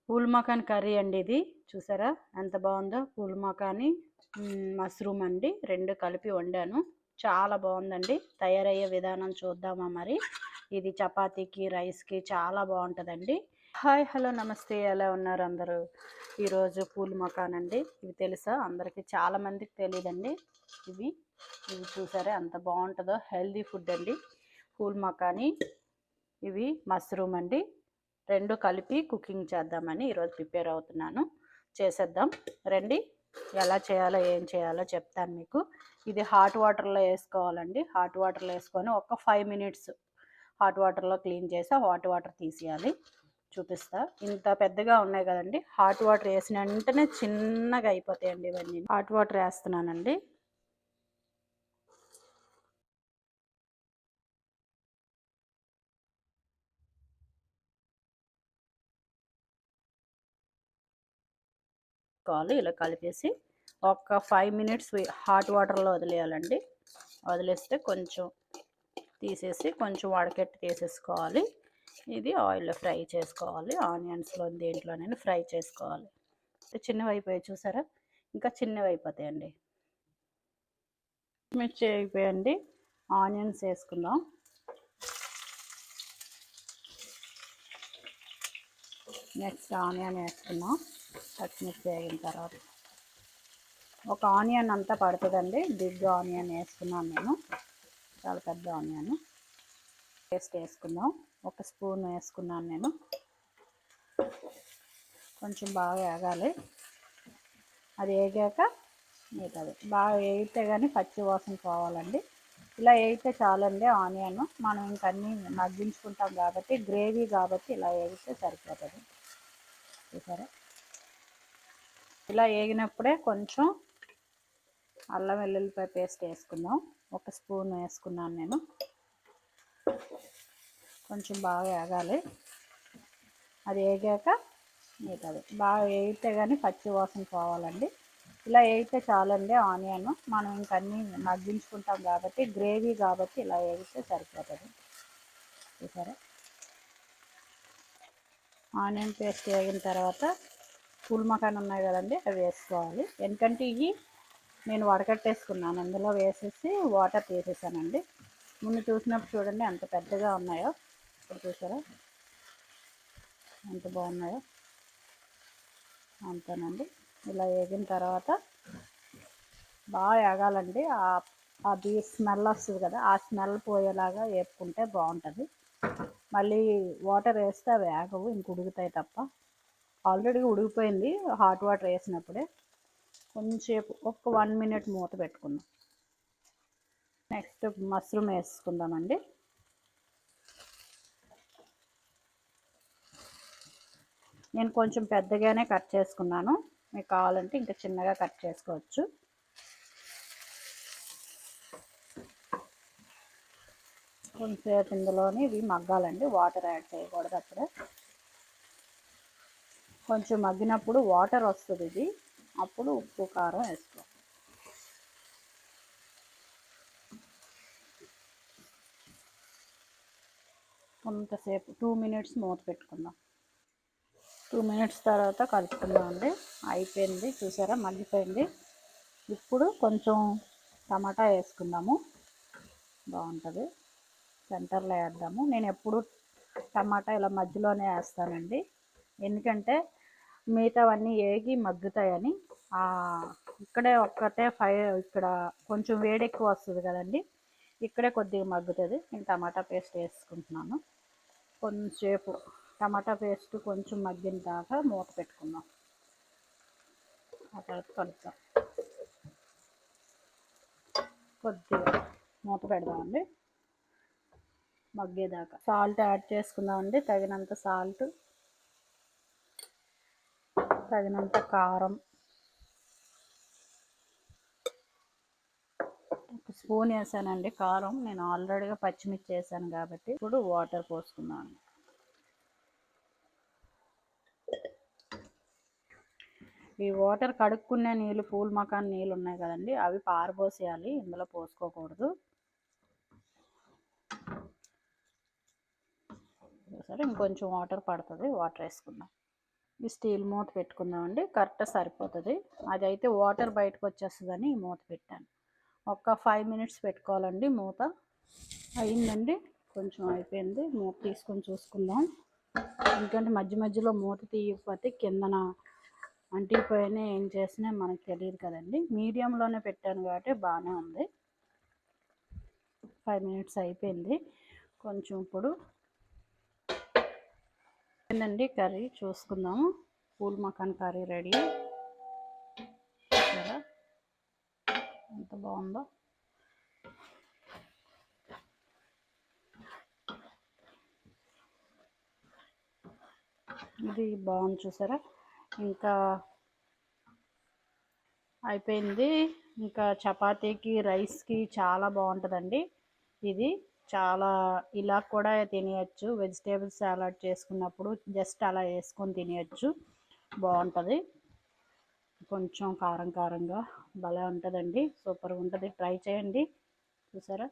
Pool makhana curry అండి ఇది. చూసారా ఎంత బాగుందో. పూల్ మకాని మష్రూమ్ అండి, రెండు కలిపి వండాను. చాలా బాగుందండి. తయారయ్యే విధానం చూద్దామా మరి. ఇది చపాతీకి రైస్కి చాలా బాగుంటుందండి. హాయ్, హలో, నమస్తే, ఎలా ఉన్నారు అందరూ? ఈరోజు పూల్ మకాన్ అండి. ఇవి తెలుసా అందరికీ? చాలా మందికి తెలియదండి. ఇవి ఇవి చూసారా ఎంత బాగుంటుందో. హెల్దీ ఫుడ్ అండి పూల్ మకాని. ఇవి మష్రూమ్ అండి, రెండు కలిపి కుకింగ్ చేద్దామని ఈరోజు ప్రిపేర్ అవుతున్నాను. చేసేద్దాం రండి. ఎలా చేయాలో ఏం చేయాలో చెప్తాను మీకు. ఇది హాట్ వాటర్లో వేసుకోవాలండి. హాట్ వాటర్లో వేసుకొని ఒక 5 మినిట్స్ హాట్ వాటర్లో క్లీన్ చేసి హాట్ వాటర్ తీసేయాలి. చూపిస్తా. ఇంత పెద్దగా ఉన్నాయి కదండి. హాట్ వాటర్ వేసిన వెంటనే చిన్నగా అయిపోతాయండి ఇవన్నీ. హాట్ వాటర్ వేస్తున్నానండి. ఇలా కలిపేసి ఒక 5 మినిట్స్ హాట్ వాటర్లో వదిలేయాలండి. వదిలేస్తే కొంచెం తీసేసి కొంచెం వడకెట్టి తీసేసుకోవాలి. ఇది ఆయిల్లో ఫ్రై చేసుకోవాలి. ఆనియన్స్లో దేంట్లోనైనా ఫ్రై చేసుకోవాలి. చిన్నవి అయిపోయాయి చూసారా, ఇంకా చిన్నవి అయిపోతాయండి. మిర్చి అయిపోయాయండి. ఆనియన్స్ వేసుకుందాం. నెక్స్ట్ ఆనియన్ వేసుకుందాం. పచ్చిమిర్చి వేగిన తర్వాత ఒక ఆనియన్ అంతా పడుతుందండి. బిగ్ ఆనియన్ వేసుకున్నాను నేను, చాలా పెద్ద ఆనియన్. పేస్ట్ వేసుకుందాం. ఒక స్పూన్ వేసుకున్నాను నేను. కొంచెం బాగా వేగాలి. అది వేగాక మిగతాది బాగా వేగితే కానీ పచ్చి వాసన పోవాలండి. ఇలా వేగితే చాలండి. ఆనియన్ మనం ఇంకన్నీ మగ్గించుకుంటాం కాబట్టి, గ్రేవీ కాబట్టి ఇలా వేగితే సరిపోతుంది. చూసారా, ఇలా వేగినప్పుడే కొంచెం అల్లం వెల్లుల్లిపాయ పేస్ట్ వేసుకుందాం. ఒక స్పూన్ వేసుకున్నాను నేను. కొంచెం బాగా వేగాలి. అది వేగాక మిగతాది బాగా వేగితే కానీ పచ్చి వాసన పోవాలండి. ఇలా వేగితే చాలండి. ఆనియన్ మనం ఇంకన్నీ మగ్గించుకుంటాం కాబట్టి, గ్రేవీ కాబట్టి ఇలా వేగితే సరిపోతుంది. చూసారా, ఆనియన్ పేస్ట్ వేగిన తర్వాత పూల్ మకాన్ ఉన్నాయి కదండి, అవి వేసుకోవాలి. ఎందుకంటే ఇవి నేను వడకట్టేసుకున్నాను, అందులో వేసేసి వాటర్ తీసేసానండి. ముందు చూసినప్పుడు చూడండి ఎంత పెద్దగా ఉన్నాయో. ఇప్పుడు చూసారా ఎంత బాగున్నాయో. అంతేనండి. ఇలా వేగిన తర్వాత బాగా వేగాలండి. అది స్మెల్ వస్తుంది కదా, ఆ స్మెల్ పోయేలాగా వేపుకుంటే బాగుంటుంది. మళ్ళీ వాటర్ వేస్తే అవి వేగవు, ఇంక ఉడుకుతాయి తప్ప. ఆల్రెడీ ఉడికిపోయింది హాట్ వాటర్ వేసినప్పుడే. కొంచెంసేపు ఒక 1 మినిట్ మూత పెట్టుకుందాం. నెక్స్ట్ మష్రూమ్ వేసుకుందామండి. నేను కొంచెం పెద్దగానే కట్ చేసుకున్నాను. మీకు కావాలంటే ఇంకా చిన్నగా కట్ చేసుకోవచ్చు. కొంచెంసేపు ఇందులోని ఇవి మగ్గాలండి. వాటర్ యాడ్ చేయకూడదు అప్పుడే. కొంచెం మగ్గినప్పుడు వాటర్ వస్తుంది ఇది, అప్పుడు ఉప్పు కారం వేసుకో. కొంతసేపు 2 మినిట్స్ మూత పెట్టుకుందాం. 2 మినిట్స్ తర్వాత కలుపుకుందాం అండి. అయిపోయింది చూసారా, మగ్గిపోయింది. ఇప్పుడు కొంచెం టమాటా వేసుకుందాము, బాగుంటుంది. సెంటర్లో వేద్దాము. నేను ఎప్పుడు టమాటా ఇలా మధ్యలోనే వేస్తానండి, ఎందుకంటే మిగతావన్నీ వేగి మగ్గుతాయని. ఇక్కడే ఒక్కటే ఇక్కడ కొంచెం వేడి ఎక్కువ వస్తుంది కదండి, ఇక్కడే కొద్దిగా మగ్గుతుంది. నేను టమాటా పేస్ట్ వేసుకుంటున్నాను. కొంచెంసేపు టమాటా పేస్ట్ కొంచెం మగ్గిన దాకా మూత పెట్టుకుందాం. ఆ తర్వాత కలుపుతాం. కొద్దిగా మూత పెడదామండి మగ్గేదాకా. సాల్ట్ యాడ్ చేసుకుందామండి, తగినంత సాల్ట్, తగినంత కారం. ఒక స్పూన్ వేసానండి కారం, నేను ఆల్రెడీగా పచ్చిమిర్చి వేసాను కాబట్టి. ఇప్పుడు వాటర్ పోసుకున్నాను. ఈ వాటర్ కడుక్కునే నీళ్ళు, పూల్ మకాన్ నీళ్ళు ఉన్నాయి కదండి, అవి పారబోసేయాలి, ఇందులో పోసుకోకూడదు. సరే, ఇంకొంచెం వాటర్ పడుతుంది, వాటర్ వేసుకుందాం. ఈ స్టీల్ మూత పెట్టుకుందామండి, కరెక్ట్ సరిపోతుంది. అదైతే వాటర్ బయటకు వచ్చేస్తుందని ఈ మూత పెట్టాను. ఒక 5 మినిట్స్ పెట్టుకోవాలండి మూత. అయిందండి, కొంచెం అయిపోయింది. మూత తీసుకొని చూసుకుందాం. ఎందుకంటే మధ్య మధ్యలో మూత తీయకపోతే కిందన అంటిపోయినా ఏం చేసినా మనకు తెలియదు కదండి. మీడియంలోనే పెట్టాను కాబట్టి బాగానే ఉంది. 5 మినిట్స్ అయిపోయింది. కొంచెం ఇప్పుడు ఏంటండి కర్రీ చూసుకుందాము. Phool makhana curry ready. చూసారా ఎంత బాగుందో. ఇది బాగుంది చూసారా. ఇంకా అయిపోయింది. ఇంకా చపాతీకి రైస్కి చాలా బాగుంటుందండి ఇది. చాలా ఇలా కూడా తినేయచ్చు. వెజిటేబుల్ సాలడ్ చేసుకున్నప్పుడు జస్ట్ అలా వేసుకొని తినేయచ్చు, బాగుంటుంది. కొంచెం కారం కారంగా భలే ఉంటుందండి, సూపర్గా ఉంటుంది. ట్రై చేయండి. చూసారా